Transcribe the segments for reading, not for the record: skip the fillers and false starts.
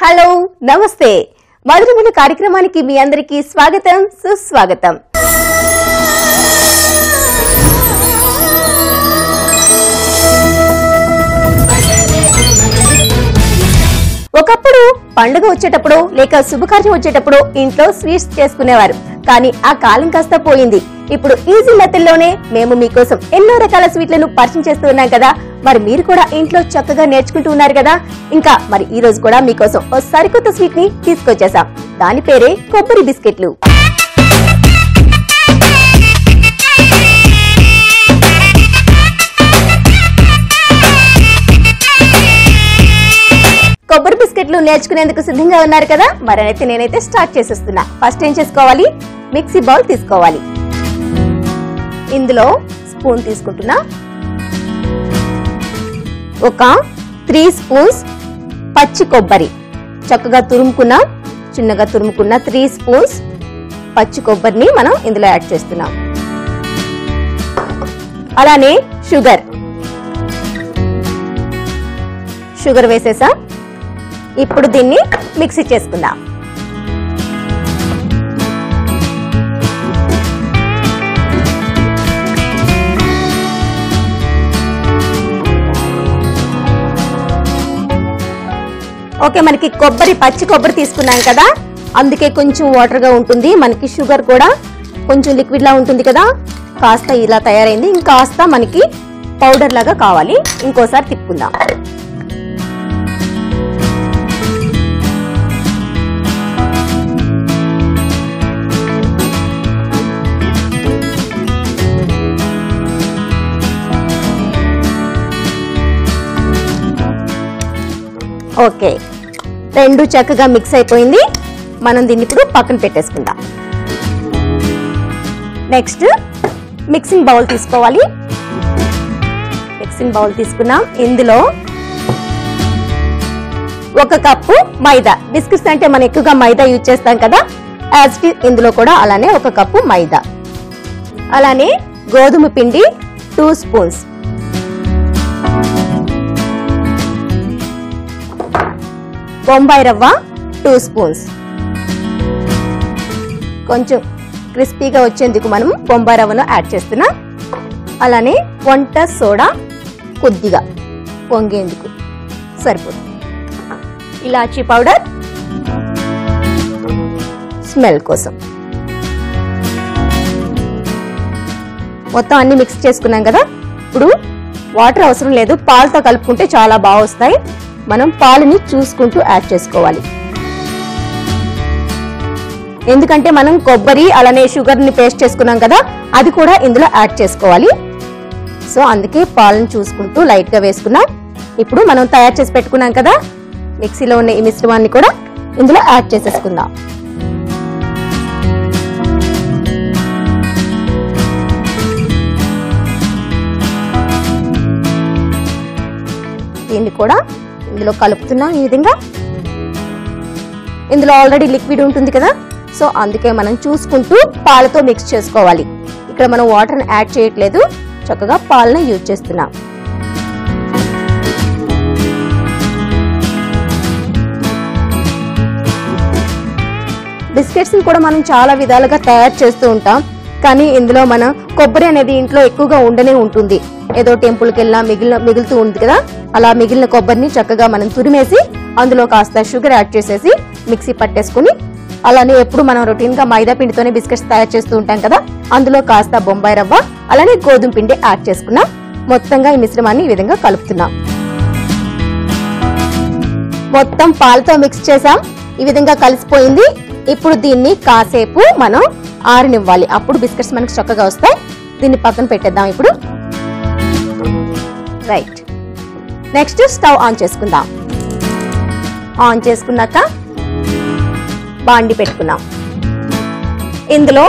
Hello నమస్తే మధురమైన కార్యక్రమానికి మీ అందరికీ స్వాగతం సుస్వాగతం. ఒకప్పుడు పండుగ వచ్చేటప్పుడు లేక శుభకార్యం వచ్చేటప్పుడు ఇంట్లో స్వీట్స్ చేసుకునేవారు. కానీ ఆ కాలం కాస్త పోయింది. ఇప్పుడు ఈజీ మెథడ్లోనే మేము మీకోసం ఎన్నో రకాల స్వీట్లను పరిచయం చేస్తూ ఉన్నాం కదా. మరి మీరు కూడా ఇంట్లో చక్కగా నేర్చుకుంటూ ఉన్నారు కదా. ఇంకా మరి ఈ రోజు కూడా మీకోసం ఓ సరికొత్త స్వీట్ ని తీసుకొచ్చేసాం. దాని పేరే కొబ్బరి బిస్కెట్లు. కొబ్బరి బిస్కెట్లు నేర్చుకునేందుకు సిద్ధంగా ఉన్నారు కదా. మరైతే నేనైతే స్టార్ట్ చేసేస్తున్నా. ఫస్ట్ ఏం చేసుకోవాలి, మిక్సీ బౌల్ తీసుకోవాలి. ఇందులో స్పూన్ తీసుకుంటున్నా. ఒక 3 స్పూన్స్ పచ్చి కొబ్బరి చక్కగా తురుముకున్న, చిన్నగా తురుముకున్న 3 స్పూన్స్ పచ్చి కొబ్బరిని మనం ఇందులో యాడ్ చేస్తున్నాం. అలానే షుగర్ వేసేసా. ఇప్పుడు దీన్ని మిక్సీ చేసుకుందాం. ఓకే, మనకి పచ్చి కొబ్బరి తీసుకున్నాం కదా, అందుకే కొంచెం వాటర్ గా ఉంటుంది. మనకి షుగర్ కూడా కొంచెం లిక్విడ్ లా ఉంటుంది కదా. కాస్త ఇలా తయారైంది. ఇంకాస్త మనకి పౌడర్ లాగా కావాలి. ఇంకోసారి తిప్పుకుందాం. ఓకే, రెండు చక్కగా మిక్స్ అయిపోయింది. మనం దీన్ని ఇప్పుడు పక్కన పెట్టేసుకుందాం. నెక్స్ట్ మిక్సింగ్ బౌల్ తీసుకోవాలి. మిక్సింగ్ బౌల్ తీసుకున్నాం. ఇందులో 1 కప్పు మైదా. బిస్కెట్స్ అంటే మనం ఎక్కువగా మైదా యూజ్ చేస్తాం కదా. ఇందులో కూడా అలానే 1 కప్పు మైదా. అలానే గోధుమ పిండి 2 స్పూన్స్. బొంబాయి రవ్వ 2 స్పూన్స్. కొంచెం క్రిస్పీగా వచ్చేందుకు మనం బొంబాయి రవ్వను యాడ్ చేస్తున్నాం. అలానే వంట సోడా కొద్దిగా పొంగేందుకు సరిపోతుంది. ఇలాచీ పౌడర్ స్మెల్ కోసం. మొత్తం అన్ని మిక్స్ చేసుకున్నాం కదా. ఇప్పుడు వాటర్ అవసరం లేదు, పాలతో కలుపుకుంటే చాలా బాగా వస్తాయి. మనం పాలని చూసుకుంటూ యాడ్ చేసుకోవాలి. ఎందుకంటే మనం కొబ్బరి అలానే షుగర్ ని పేస్ట్ చేసుకున్నాం కదా, అది కూడా ఇందులో యాడ్ చేసుకోవాలి. సో అందుకే పాలను చూసుకుంటూ లైట్ గా వేసుకున్నాం. ఇప్పుడు మనం తయారు చేసి పెట్టుకున్నాం కదా మిక్సీలో ఉన్న ఈ మిశ్రమాన్ని కూడా ఇందులో యాడ్ చేసేసుకుందాం. దీన్ని కూడా ఇందులో కలుపుతున్నాం. ఈ విధంగా ఇందులో ఆల్రెడీ లిక్విడ్ ఉంటుంది కదా, సో అందుకే మనం చూసుకుంటూ పాలతో మిక్స్ చేసుకోవాలి. ఇక్కడ మనం వాటర్ని యాడ్ చేయట్లేదు, చక్కగా పాలను యూజ్ చేస్తున్నాం. బిస్కెట్స్ కూడా మనం చాలా విధాలుగా తయారు చేస్తూ ఉంటాం. కానీ ఇందులో మనం కొబ్బరి అనేది ఇంట్లో ఎక్కువగా ఉండనే ఉంటుంది. ఏదో టెంపుల్కి వెళ్ళినా మిగులుతూ ఉంది కదా, అలా మిగిలిన కొబ్బరిని చక్కగా మనం తురిమేసి అందులో కాస్త షుగర్ యాడ్ చేసేసి మిక్సీ పట్టేసుకుని, అలానే ఎప్పుడు మనం రొటీన్ గా మైదా పిండితోనే బిస్కెట్స్ తయారు చేస్తూ ఉంటాం కదా, అందులో కాస్త బొంబాయి రవ్వ అలానే గోధుమ పిండి యాడ్ చేసుకున్నాం. మొత్తంగా ఈ మిశ్రమాన్ని ఈ విధంగా కలుపుతున్నాం. మొత్తం పాలతో మిక్స్ చేసాం. ఈ విధంగా కలిసిపోయింది. ఇప్పుడు దీన్ని కాసేపు మనం ఆరనివ్వాలి. అప్పుడు బిస్కెట్స్ మనకు చక్కగా వస్తాయి. దీన్ని పక్కన పెట్టేద్దాం ఇప్పుడు. రైట్, నెక్స్ట్ స్టవ్ ఆన్ చేసుకుందాం. ఆన్ చేసుకున్నాక బాండి పెట్టుకున్నాం. ఇందులో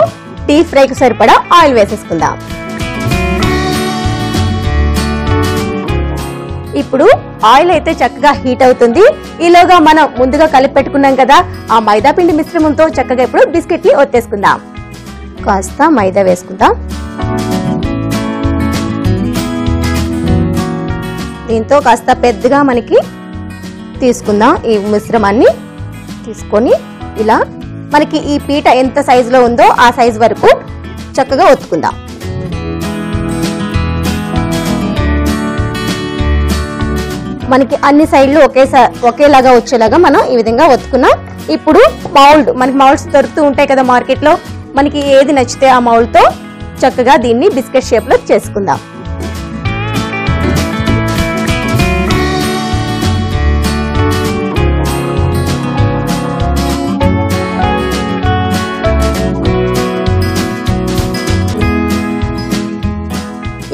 డీప్ ఫ్రైకి సరిపడా ఆయిల్ వేసేసుకుందాం. ఇప్పుడు ఆయిల్ అయితే చక్కగా హీట్ అవుతుంది. ఈలోగా మనం ముందుగా కలిపి పెట్టుకున్నాం కదా ఆ మైదా పిండి మిశ్రమంతో చక్కగా ఇప్పుడు బిస్కెట్ ని ఒత్తేసుకుందాం. కాస్త మైదా వేసుకుందాం. దీంతో కాస్త పెద్దగా మనకి తీసుకుందాం ఈ మిశ్రమాన్ని. తీసుకొని ఇలా మనకి ఈ పీట ఎంత సైజులో ఉందో ఆ సైజు వరకు చక్కగా ఒత్తుకుందాం. మనకి అన్ని సైడ్లు ఒకేలాగా వచ్చేలాగా మనం ఈ విధంగా ఒత్తుకున్నాం. ఇప్పుడు మనకి మౌల్డ్స్ దొరుకుతూ ఉంటాయి కదా మార్కెట్ లో, మనకి ఏది నచ్చితే ఆ మౌల్డ్ తో చక్కగా దీన్ని బిస్కెట్ షేప్ లో చేసుకుందాం.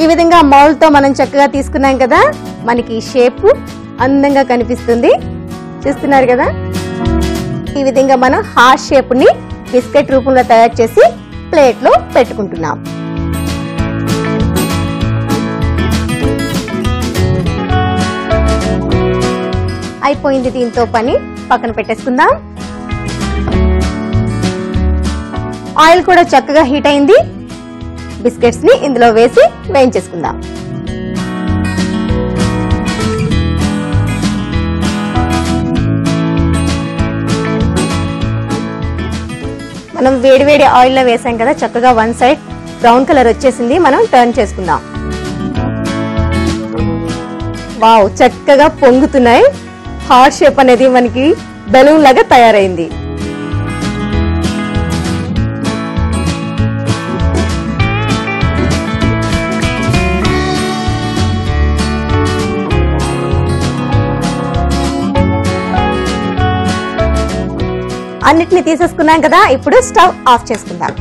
ఈ విధంగా మౌల్డ్ తో మనం చక్కగా తీసుకున్నాం కదా, మనకి షేప్ అందంగా కనిపిస్తుంది. చూస్తున్నారు కదా, ఈ విధంగా మనం హార్ట్ షేప్ ని బిస్కెట్ రూపంలో తయారు చేసి ప్లేట్ లో పెట్టుకుంటున్నాం. అయిపోయింది. దీంతో పని పక్కన పెట్టేసుకుందాం. ఆయిల్ కూడా చక్కగా హీట్ అయింది. బిస్కెట్స్ ని ఇందులో వేసి వేయించేసుకుందాం. మనం వేడివేడి ఆయిల్ లో వేసాం కదా, చక్కగా వన్ సైడ్ బ్రౌన్ కలర్ వచ్చేసింది. మనం టర్న్ చేసుకుందాం. వావ్, చక్కగా పొంగుతున్నాయి. హార్ట్ షేప్ అనేది మనకి బెలూన్ లాగా తయారైంది. అన్నిటిని తీసేసుకున్నాం కదా, ఇప్పుడు స్టవ్ ఆఫ్ చేసుకుందాం.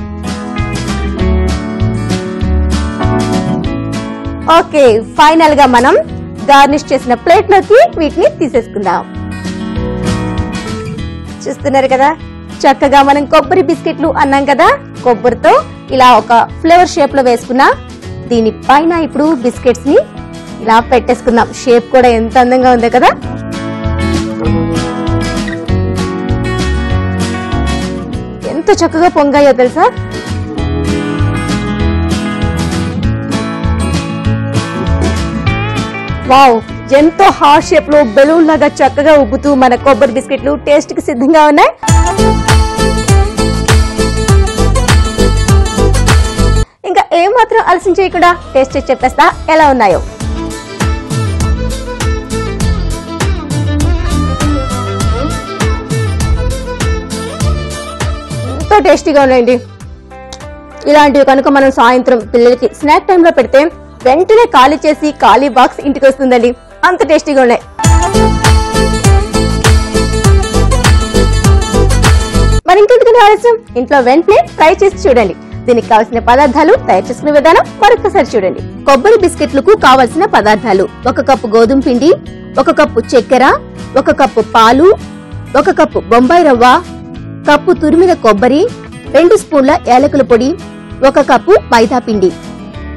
ఓకే, ఫైనల్ గా మనం గార్నిష్ చేసిన ప్లేట్ లోకి వీటిని తీసేసుకుందాం. చూస్తున్నారు కదా, చక్కగా మనం కొబ్బరి బిస్కెట్లు అన్నాం కదా, కొబ్బరితో ఇలా ఒక ఫ్లేవర్ షేప్ లో వేసుకున్నా. దీని పైన ఇప్పుడు బిస్కెట్స్ ని ఇలా పెట్టేసుకుందాం. షేప్ కూడా ఎంత అందంగా ఉంది కదా. ఎంత చక్కగా పొంగాయో తెలుసా. వావ్, ఎంతో హార్ట్ షేప్ లో బెలూన్ లాగా చక్కగా ఉబ్బుతూ మన కొబ్బరి బిస్కెట్లు టేస్ట్ కి సిద్ధంగా ఉన్నాయి. ఇంకా ఏమాత్రం ఆలస్యం చేయకుండా టేస్ట్ చేసి చెప్పేస్తా ఎలా ఉన్నాయో. ఎంతో టేస్టీగా ఉన్నాయండి. ఇలాంటివి కనుక మనం సాయంత్రం పిల్లలకి స్నాక్ టైంలో పెడితే వెంటనే ఖాళీ చేసి ఖాళీ బాక్స్ ఇంటికి వస్తుందండి. అంత టేస్టీగా ఉన్నాయి. మరి ఇంకెందుకు ఆలస్యం, ఇంట్లో వెంటనే ట్రై చేసి చూడండి. దీనికి కావలసిన పదార్థాలు, తయారు చేసుకునే విధానం మరొకసారి చూడండి. కొబ్బరి బిస్కెట్లకు కావలసిన పదార్థాలు: 1 కప్పు గోధుమ పిండి, 1 కప్పు చక్కెర, 1 కప్పు పాలు, 1 కప్పు బొంబాయి రవ్వ, కప్పు తురిమిన కొబ్బరి, 2 స్పూన్ల యాలకుల పొడి, 1 కప్పు మైదా పిండి.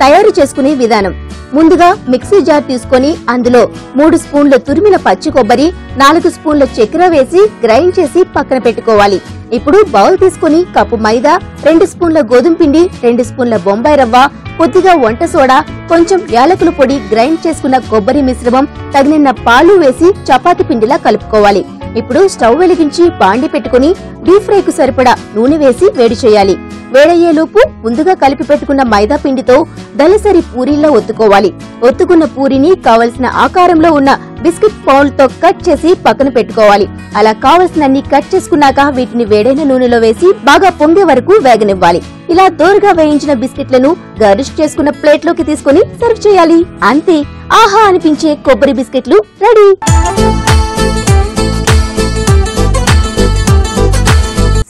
తయారు చేసుకునే విధానం: ముందుగా మిక్సీ జార్ తీసుకొని అందులో 3 స్పూన్ల తురిమిన పచ్చి కొబ్బరి, 4 స్పూన్ల చక్కెర వేసి గ్రైండ్ చేసి పక్కన పెట్టుకోవాలి. ఇప్పుడు బౌల్ తీసుకుని కప్పు మైదా, 2 స్పూన్ల గోధుమ పిండి, 2 స్పూన్ల బొంబాయి రవ్వ, కొద్దిగా వంట సోడా, కొంచెం యాలకుల పొడి, గ్రైండ్ చేసుకున్న కొబ్బరి మిశ్రమం, తగినన్న పాలు వేసి చపాతీ పిండిలా కలుపుకోవాలి. ఇప్పుడు స్టవ్ వెలిగించి బాండి పెట్టుకుని డీప్ ఫ్రై కు సరిపడా నూనె వేసి వేడి చేయాలి. వేడయ్యేలోపు ముందుగా కలిపి పెట్టుకున్న మైదా పిండితో దళసరి పూరీల్లో ఒత్తుకోవాలి. ఒత్తుకున్న పూరిని కావలసిన ఆకారంలో ఉన్న బిస్కెట్ పౌల్ తో కట్ చేసి పక్కన పెట్టుకోవాలి. అలా కావలసినన్ని కట్ చేసుకున్నాక వీటిని వేడైన నూనెలో వేసి బాగా పొంగే వరకు వేగనివ్వాలి. ఇలా దోరగా వేయించిన బిస్కెట్లను గార్నిష్ చేసుకున్న ప్లేట్ లోకి తీసుకుని సర్వ్ చేయాలి. అంతే, ఆహా అనిపించే కొబ్బరి బిస్కెట్లు రెడీ.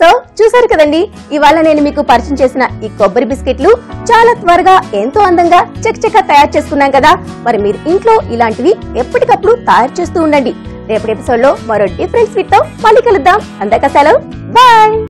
సో చూసారు కదండి, ఇవాళ నేను మీకు పరిచయం చేసిన ఈ కొబ్బరి బిస్కెట్లు చాలా త్వరగా ఎంతో అందంగా చకచకా తయారు చేసుకున్నాం కదా. మరి మీరు ఇంట్లో ఇలాంటివి ఎప్పటికప్పుడు తయారు చేస్తూ ఉండండి. రేపటి ఎపిసోడ్ లో మరో డిఫరెంట్ స్వీట్ తో మళ్ళీ కలుద్దాం. అందాక సెలవు, బాయ్.